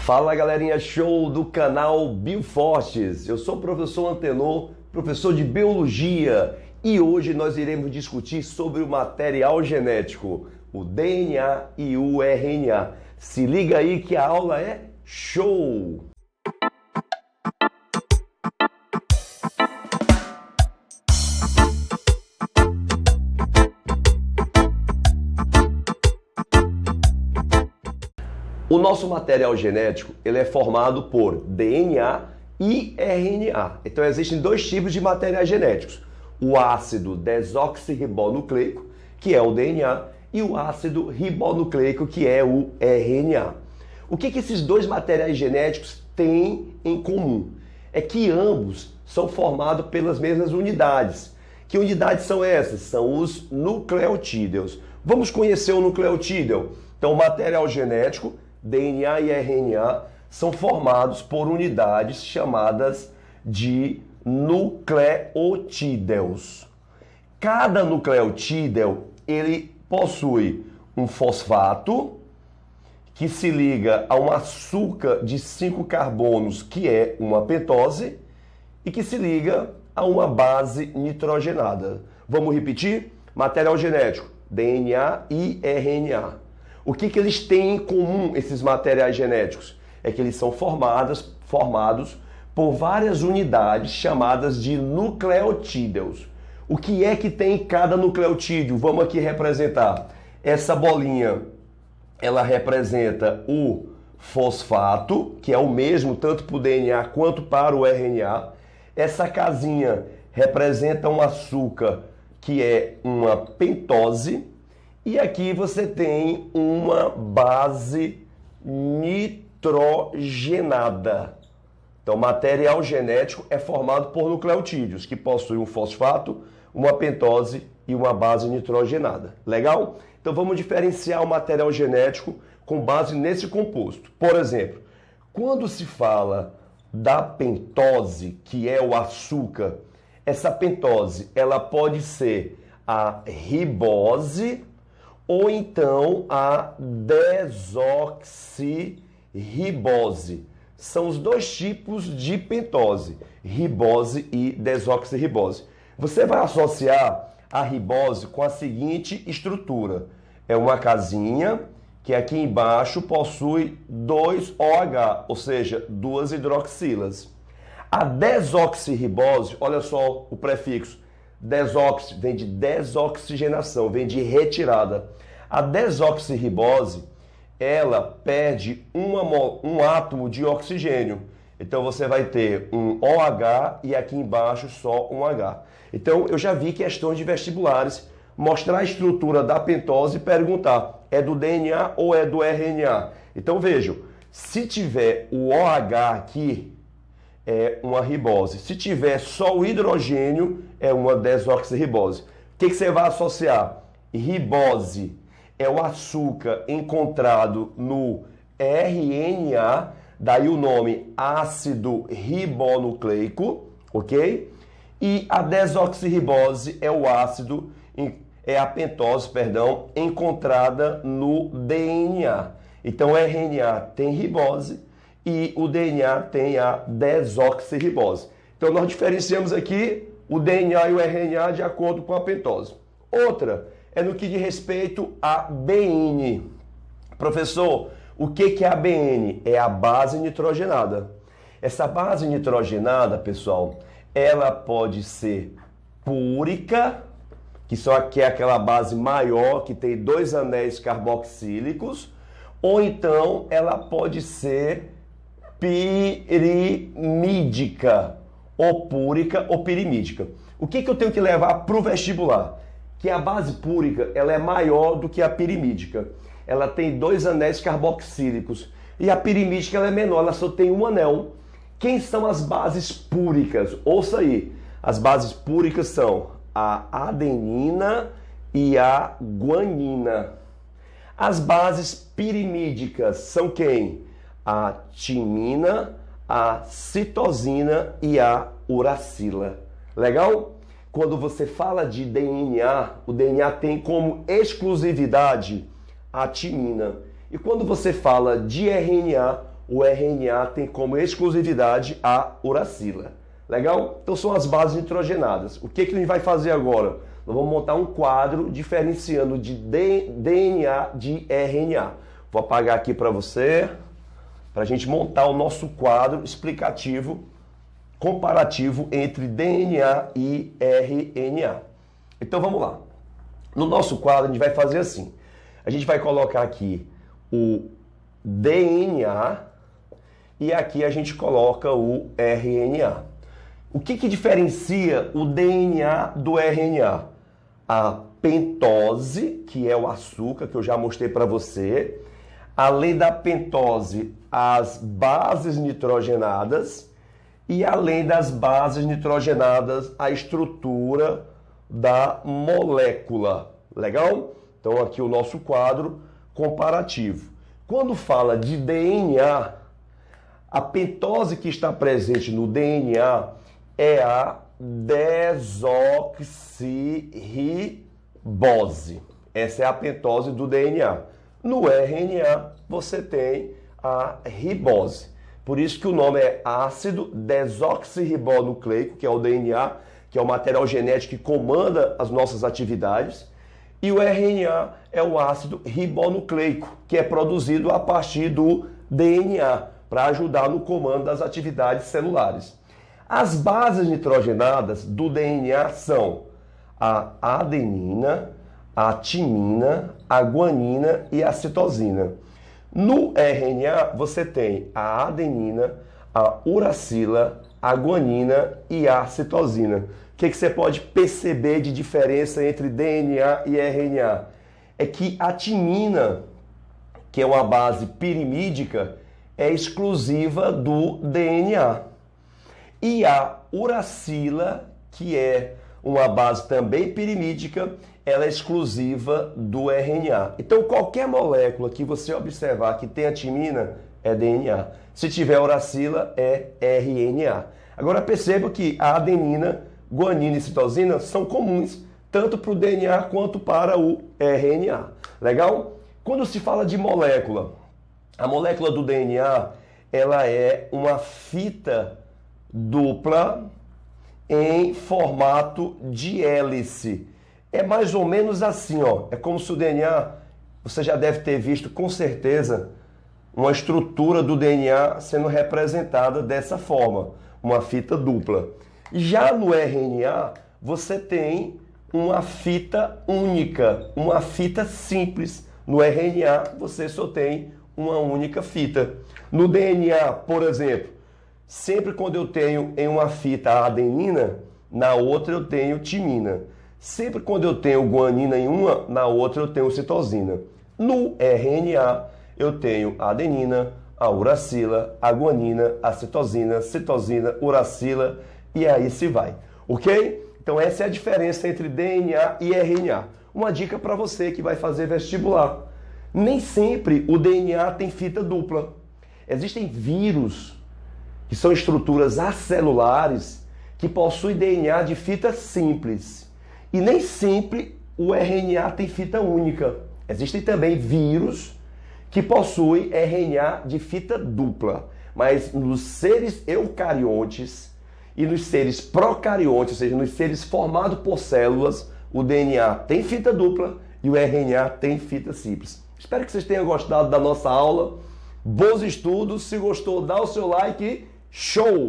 Fala galerinha, show do canal Biofortes. Eu sou o professor Antenor, professor de Biologia, e hoje nós iremos discutir sobre o material genético, o DNA e o RNA. Se liga aí que a aula é show! O nosso material genético ele é formado por DNA e RNA. Então existem dois tipos de materiais genéticos. O ácido desoxirribonucleico, que é o DNA, e o ácido ribonucleico, que é o RNA. O que esses dois materiais genéticos têm em comum? É que ambos são formados pelas mesmas unidades. Que unidades são essas? São os nucleotídeos. Vamos conhecer o nucleotídeo. Então o material genético, DNA e RNA, são formados por unidades chamadas de nucleotídeos. Cada nucleotídeo ele possui um fosfato que se liga a um açúcar de 5 carbonos, que é uma pentose, e que se liga a uma base nitrogenada. Vamos repetir? Material genético, DNA e RNA. O que eles têm em comum, esses materiais genéticos? É que eles são formados por várias unidades chamadas de nucleotídeos. O que é que tem em cada nucleotídeo? Vamos aqui representar. Essa bolinha, ela representa o fosfato, que é o mesmo tanto para o DNA quanto para o RNA. Essa casinha representa um açúcar, que é uma pentose. E aqui você tem uma base nitrogenada. Então, material genético é formado por nucleotídeos, que possuem um fosfato, uma pentose e uma base nitrogenada. Legal? Então, vamos diferenciar o material genético com base nesse composto. Por exemplo, quando se fala da pentose, que é o açúcar, essa pentose ela pode ser a ribose ou então a desoxirribose. São os dois tipos de pentose, ribose e desoxirribose. Você vai associar a ribose com a seguinte estrutura. É uma casinha que aqui embaixo possui 2 OH, ou seja, 2 hidroxilas. A desoxirribose, olha só o prefixo, desoxi vem de desoxigenação, vem de retirada. A desoxirribose, ela perde um átomo de oxigênio. Então você vai ter um OH e aqui embaixo só um H. Então eu já vi questões de vestibulares mostrar a estrutura da pentose e perguntar, é do DNA ou é do RNA? Então vejam, se tiver o OH aqui, é uma ribose. Se tiver só o hidrogênio, é uma desoxirribose. O que você vai associar? Ribose é o açúcar encontrado no RNA, daí o nome ácido ribonucleico, ok? E a desoxirribose é o ácido, é a pentose, perdão, encontrada no DNA. Então o RNA tem ribose e o DNA tem a desoxirribose. Então nós diferenciamos aqui o DNA e o RNA de acordo com a pentose. Outra é no que diz respeito a BN. Professor, o que é a BN? É a base nitrogenada. Essa base nitrogenada, pessoal, ela pode ser púrica, que é aquela base maior, que tem 2 anéis carboxílicos, ou então ela pode ser pirimídica, ou púrica ou pirimídica. O que eu tenho que levar para o vestibular? Que a base púrica ela é maior do que a pirimídica. Ela tem 2 anéis carboxílicos. E a pirimídica ela é menor, ela só tem um anel. Quem são as bases púricas? Ouça aí. As bases púricas são a adenina e a guanina. As bases pirimídicas são quem? A timina, a citosina e a uracila. Legal? Quando você fala de DNA, o DNA tem como exclusividade a timina. E quando você fala de RNA, o RNA tem como exclusividade a uracila. Legal? Então são as bases nitrogenadas. O que a gente vai fazer agora? Nós vamos montar um quadro diferenciando de DNA de RNA. Vou apagar aqui para você, para a gente montar o nosso quadro explicativo, comparativo entre DNA e RNA. Então vamos lá. No nosso quadro a gente vai fazer assim. A gente vai colocar aqui o DNA e aqui a gente coloca o RNA. O que diferencia o DNA do RNA? A pentose, que é o açúcar que eu já mostrei para você. Além da pentose, as bases nitrogenadas. E além das bases nitrogenadas, a estrutura da molécula. Legal? Então aqui o nosso quadro comparativo. Quando fala de DNA, a pentose que está presente no DNA é a desoxirribose. Essa é a pentose do DNA. No RNA, você tem a ribose. Por isso que o nome é ácido desoxirribonucleico, que é o DNA, que é o material genético que comanda as nossas atividades. E o RNA é o ácido ribonucleico, que é produzido a partir do DNA, para ajudar no comando das atividades celulares. As bases nitrogenadas do DNA são a adenina, a timina, a guanina e a citosina. No RNA, você tem a adenina, a uracila, a guanina e a citosina. O que você pode perceber de diferença entre DNA e RNA? É que a timina, que é uma base pirimídica, é exclusiva do DNA. E a uracila, que é uma base também pirimídica, ela é exclusiva do RNA. Então, qualquer molécula que você observar que tem a timina é DNA. Se tiver uracila, é RNA. Agora, perceba que a adenina, guanina e citosina são comuns, tanto para o DNA quanto para o RNA. Legal? Quando se fala de molécula, a molécula do DNA, ela é uma fita dupla em formato de hélice. É mais ou menos assim, ó. É como se o DNA, você já deve ter visto com certeza, uma estrutura do DNA sendo representada dessa forma, uma fita dupla. Já no RNA, você tem uma fita única, uma fita simples. No RNA, você só tem uma única fita. No DNA, por exemplo, sempre quando eu tenho em uma fita a adenina, na outra eu tenho timina. Sempre quando eu tenho guanina em uma, na outra eu tenho citosina. No RNA, eu tenho a adenina, a uracila, a guanina, a citosina, uracila e aí se vai. Ok? Então essa é a diferença entre DNA e RNA. Uma dica para você que vai fazer vestibular. Nem sempre o DNA tem fita dupla. Existem vírus que são estruturas acelulares que possuem DNA de fita simples. E nem sempre o RNA tem fita única. Existem também vírus que possuem RNA de fita dupla. Mas nos seres eucariontes e nos seres procariontes, ou seja, nos seres formados por células, o DNA tem fita dupla e o RNA tem fita simples. Espero que vocês tenham gostado da nossa aula. Bons estudos. Se gostou, dá o seu like. Show!